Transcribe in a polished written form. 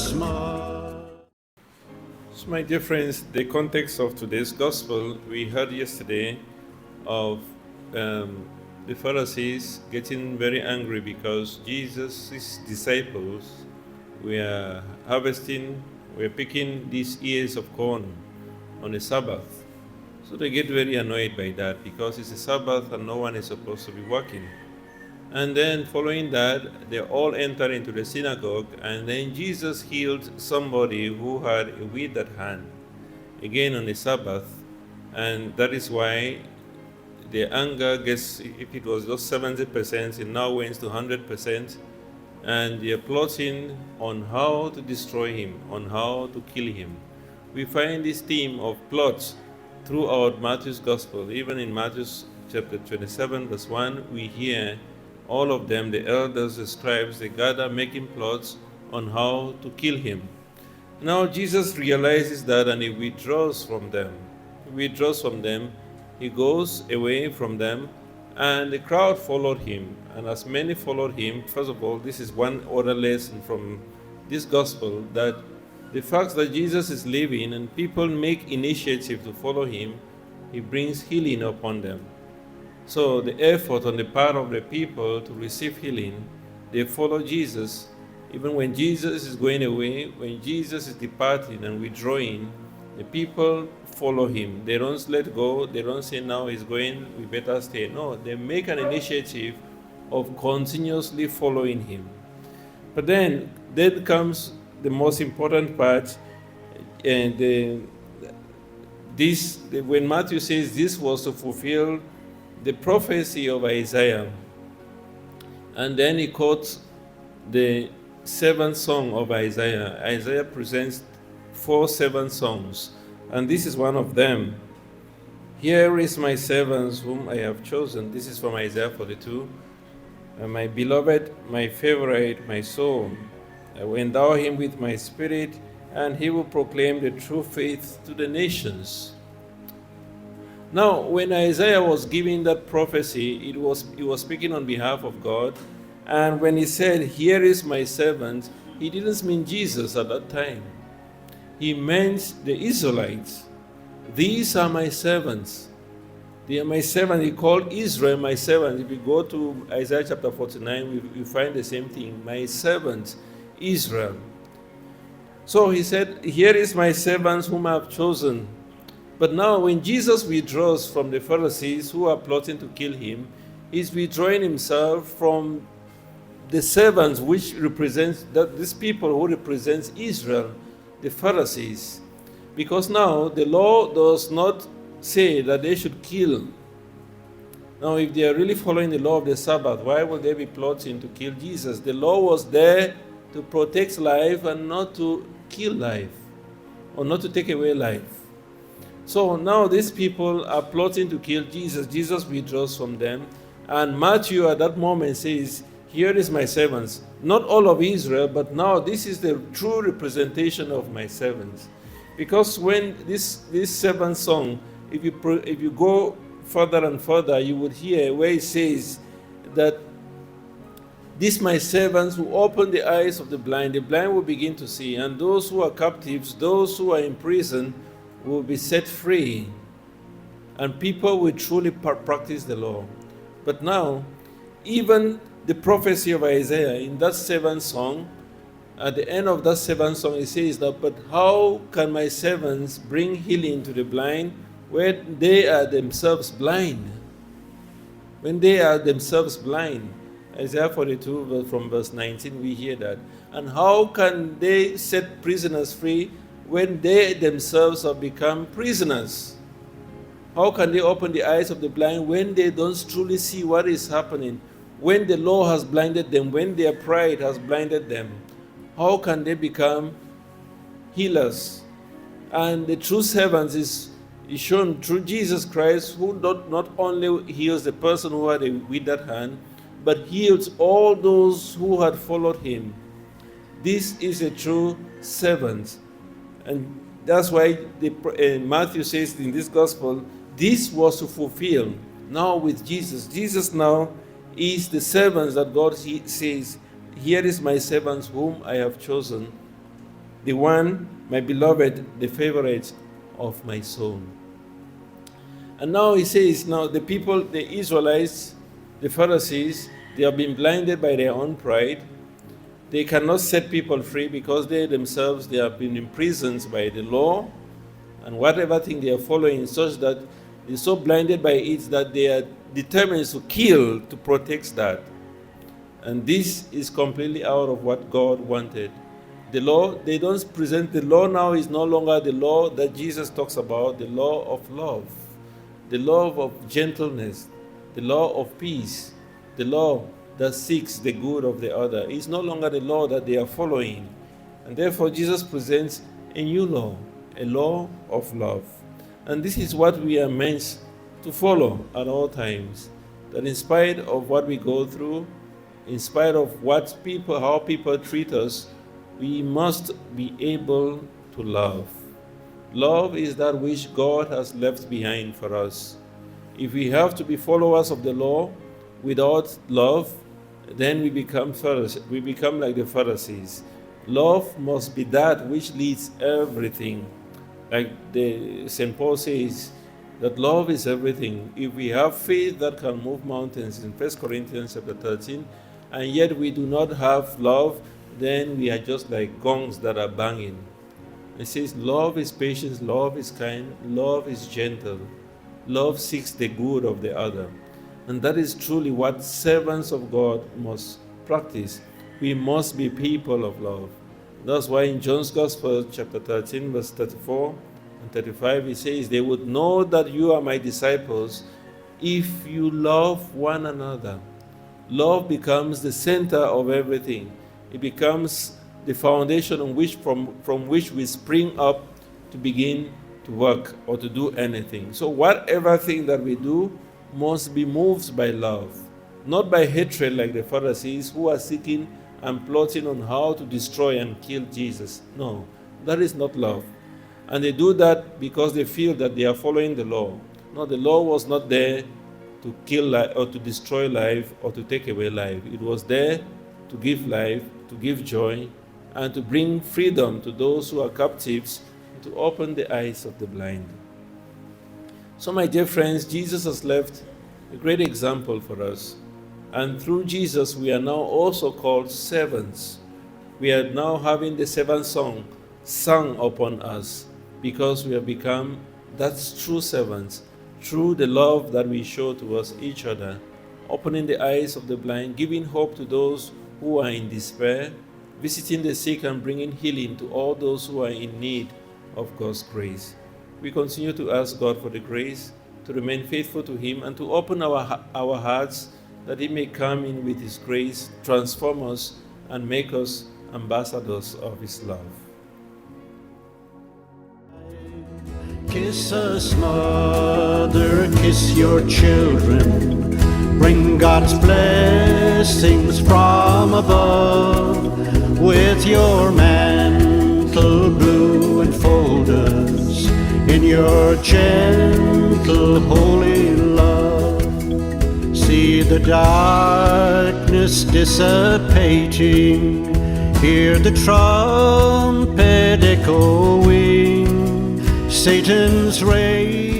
smart. So, my dear friends, the context of today's gospel, we heard yesterday of the Pharisees getting very angry because Jesus' disciples were picking these ears of corn on a Sabbath. So they get very annoyed by that because it's a Sabbath and no one is supposed to be working. And then following that, they all entered into the synagogue, and then Jesus healed somebody who had a withered hand, again on the Sabbath. And that is why the anger gets, if it was just 70%, it now went to 100%. And they are plotting on how to destroy him, on how to kill him. We find this theme of plots throughout Matthew's Gospel. Even in Matthew chapter 27, verse 1, we hear all of them, the elders, the scribes, they gather making plots on how to kill him. Now Jesus realizes that and he withdraws from them. He goes away from them, and the crowd followed him. And as many followed him, first of all, this is one other lesson from this gospel, that the fact that Jesus is living and people make initiative to follow him, he brings healing upon them. So the effort on the part of the people to receive healing, they follow Jesus. Even when Jesus is going away, when Jesus is departing and withdrawing, the people follow him. They don't let go. They don't say, now he's going, we better stay. No, they make an initiative of continuously following him. But then comes the most important part, and when Matthew says this was to fulfill the prophecy of Isaiah. And then he quotes the seventh song of Isaiah. Isaiah presents 7 songs, and this is one of them. Here is my servant whom I have chosen. This is from Isaiah 42. My beloved, my favorite, my soul. I will endow him with my spirit, and he will proclaim the true faith to the nations. Now, when Isaiah was giving that prophecy, he was speaking on behalf of God. And when he said, here is my servant, he didn't mean Jesus at that time. He meant the Israelites. These are my servants. They are my servants. He called Israel my servant. If you go to Isaiah chapter 49, we find the same thing. My servant, Israel. So he said, here is my servant whom I have chosen. But now when Jesus withdraws from the Pharisees who are plotting to kill him, he's withdrawing himself from the servants which represents these people who represents Israel, the Pharisees. Because now the law does not say that they should kill. Now if they are really following the law of the Sabbath, why would they be plotting to kill Jesus? The law was there to protect life and not to kill life, or not to take away life. So now these people are plotting to kill Jesus. Jesus withdraws from them. And Matthew at that moment says, here is my servants. Not all of Israel, but now this is the true representation of my servants. Because when this 7th song, if you go further and further, you would hear where it says that these my servants who open the eyes of the blind will begin to see, and those who are captives, those who are in prison, will be set free, and people will truly practice the law. But now, even the prophecy of Isaiah in that 7th song, at the end of that 7th song, it says that, but how can my servants bring healing to the blind when they are themselves blind? When they are themselves blind. Isaiah 42 from verse 19, we hear that. And how can they set prisoners free when they themselves have become prisoners? How can they open the eyes of the blind when they don't truly see what is happening? When the law has blinded them, when their pride has blinded them, how can they become healers? And the true servants is shown through Jesus Christ, who not only heals the person who had a withered hand, but heals all those who had followed him. This is a true servant. And that's why Matthew says in this gospel, this was to fulfill now with Jesus. Jesus now is the servants that God says, here is my servants whom I have chosen. the one, my beloved, the favorite of my soul. And now he says, now the people, the Israelites, the Pharisees, they have been blinded by their own pride. They cannot set people free because they themselves, they have been imprisoned by the law and whatever thing they are following, such that they're so blinded by it that they are determined to kill to protect that. And this is completely out of what God wanted. The law, they don't present, the law now is no longer the law that Jesus talks about, the law of love, the law of gentleness, the law of peace, the law that seeks the good of the other. It's no longer the law that they are following. And therefore Jesus presents a new law, a law of love. And this is what we are meant to follow at all times. That in spite of what we go through, in spite of what people, how people treat us, we must be able to love. Love is that which God has left behind for us. If we have to be followers of the law without love, then we become like the Pharisees. Love must be that which leads everything. Like St. Paul says, that love is everything. If we have faith that can move mountains in 1 Corinthians chapter 13, and yet we do not have love, then we are just like gongs that are banging. It says love is patient, love is kind, love is gentle. Love seeks the good of the other. And that is truly what servants of God must practice. We must be people of love. That's why in John's Gospel, chapter 13, verse 34 and 35, it says, they would know that you are my disciples if you love one another. Love becomes the center of everything. It becomes the foundation on which, from which we spring up to begin to work or to do anything. So whatever thing that we do must be moved by love, not by hatred like the Pharisees who are seeking and plotting on how to destroy and kill Jesus. No, that is not love. And they do that because they feel that they are following the law. No, the law was not there to kill life or to destroy life or to take away life. It was there to give life, to give joy, and to bring freedom to those who are captives, to open the eyes of the blind. So my dear friends, Jesus has left a great example for us. And through Jesus, we are now also called servants. We are now having the servant song sung upon us because we have become that's true servants, through the love that we show towards each other, opening the eyes of the blind, giving hope to those who are in despair, visiting the sick and bringing healing to all those who are in need of God's grace. We continue to ask God for the grace to remain faithful to Him and to open our hearts that He may come in with His grace, transform us, and make us ambassadors of His love. Kiss us, mother, kiss your children. Bring God's blessings from above. With your mantle blue enfold us in your gentle holy love. See the darkness dissipating, hear the trumpet echoing, Satan's rage